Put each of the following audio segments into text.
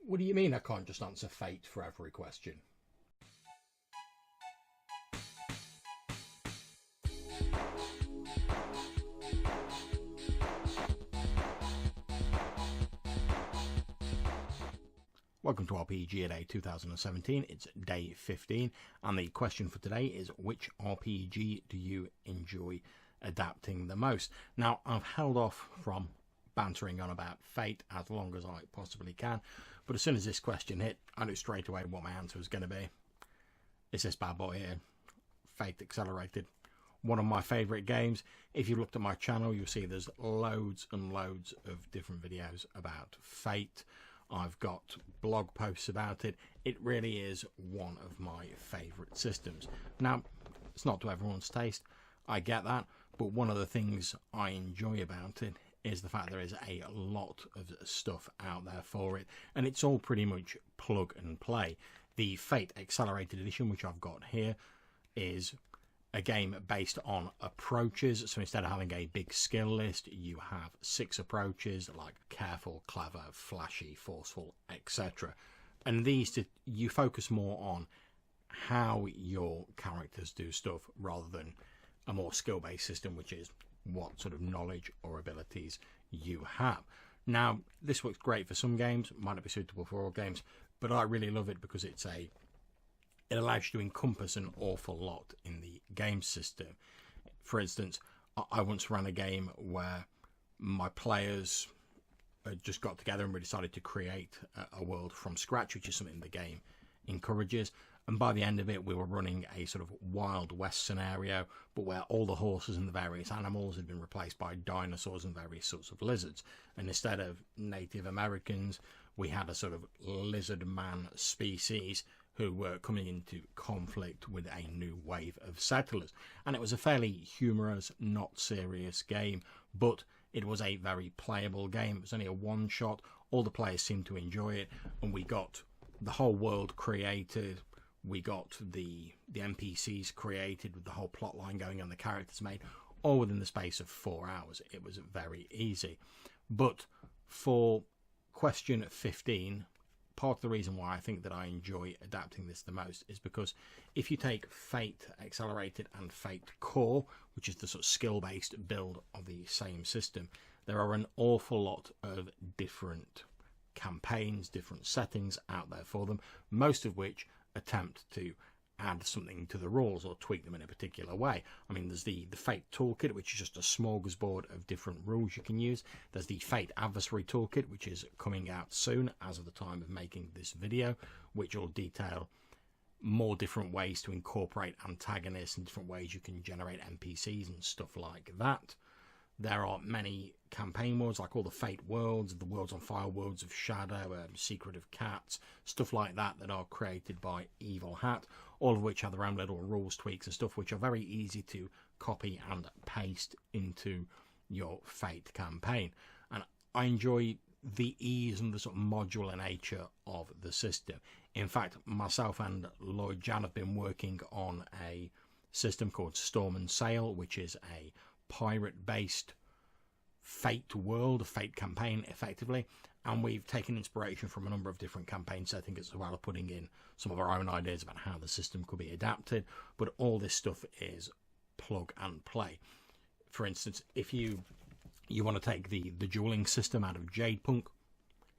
What do you mean I can't just answer fate for every question? Welcome to RPGADay 2017, it's day 15, and the question for today is, which RPG do you enjoy adapting the most? Now, I've held off from bantering on about Fate as long as I possibly can, but as soon as this question hit, I knew straight away what my answer was going to be. It's this bad boy here, Fate Accelerated. One of my favourite games. If you looked at my channel, you'll see there's loads and loads of different videos about Fate. I've got blog posts about it. It really is one of my favourite systems. Now, it's not to everyone's taste, I get that, but one of the things I enjoy about it is the fact there is a lot of stuff out there for it, and it's all pretty much plug and play. The Fate Accelerated Edition, which I've got here, is a game based on approaches. So instead of having a big skill list, you have 6 approaches like careful, clever, flashy, forceful, etc. And these you focus more on how your characters do stuff rather than a more skill-based system, which is what sort of knowledge or abilities you have. Now, this works great for some games, might not be suitable for all games, but I really love it because it allows you to encompass an awful lot in the game system. For instance, I once ran a game where my players just got together and we decided to create a world from scratch, which is something the game encourages. And by the end of it, we were running a sort of Wild West scenario, but where all the horses and the various animals had been replaced by dinosaurs and various sorts of lizards. And instead of Native Americans, we had a sort of lizard man species who were coming into conflict with a new wave of settlers. And it was a fairly humorous, not serious game, but it was a very playable game. It was only a one-shot. All the players seemed to enjoy it, and we got the whole world created. We got the NPCs created with the whole plot line going on, the characters made, all within the space of 4 hours. It was very easy. But for question 15, part of the reason why I think that I enjoy adapting this the most is because if you take Fate Accelerated and Fate Core, which is the sort of skill-based build of the same system, there are an awful lot of different campaigns, different settings out there for them, most of which attempt to add something to the rules or tweak them in a particular way. I mean, there's the Fate Toolkit, which is just a smorgasbord of different rules you can use. There's the Fate Adversary Toolkit, which is coming out soon as of the time of making this video, which will detail more different ways to incorporate antagonists and different ways you can generate NPCs and stuff like that. There are many campaign worlds, like all the Fate worlds, the Worlds on Fire, Worlds of Shadow, Secret of Cats, stuff like that are created by Evil Hat, all of which have their own little rules, tweaks and stuff, which are very easy to copy and paste into your Fate campaign. And I enjoy the ease and the sort of modular nature of the system. In fact, myself and Lloyd Jan have been working on a system called Storm and Sail, which is a pirate-based Fate world, a Fate campaign, effectively, and we've taken inspiration from a number of different campaign settings as well as putting in some of our own ideas about how the system could be adapted. But all this stuff is plug and play. For instance, if you want to take the dueling system out of Jade Punk,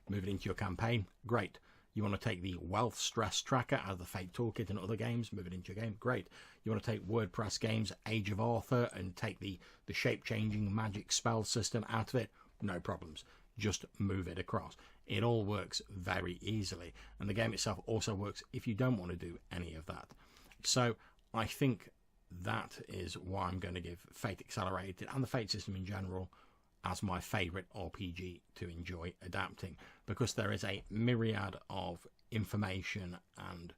move it into your campaign, great. You want to take the wealth stress tracker out of the Fate Toolkit and other games, move it into your game, great. You want to take WordPress games, Age of Arthur, and take the shape-changing magic spell system out of it, no problems. Just move it across. It all works very easily. And the game itself also works if you don't want to do any of that. So I think that is why I'm going to give Fate Accelerated and the Fate system in general as my favourite RPG to enjoy adapting, because there is a myriad of information and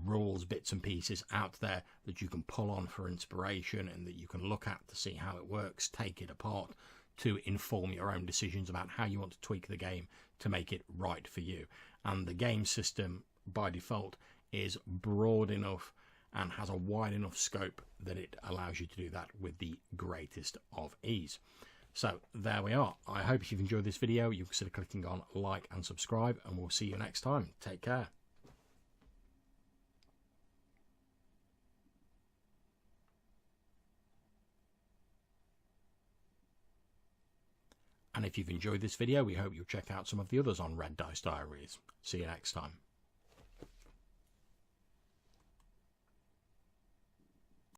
rules, bits and pieces out there that you can pull on for inspiration and that you can look at to see how it works, take it apart to inform your own decisions about how you want to tweak the game to make it right for you. And the game system by default is broad enough and has a wide enough scope that it allows you to do that with the greatest of ease. So there we are. I hope if you've enjoyed this video, you'll consider clicking on like and subscribe, and we'll see you next time. Take care. And if you've enjoyed this video, we hope you'll check out some of the others on Red Dice Diaries. See you next time.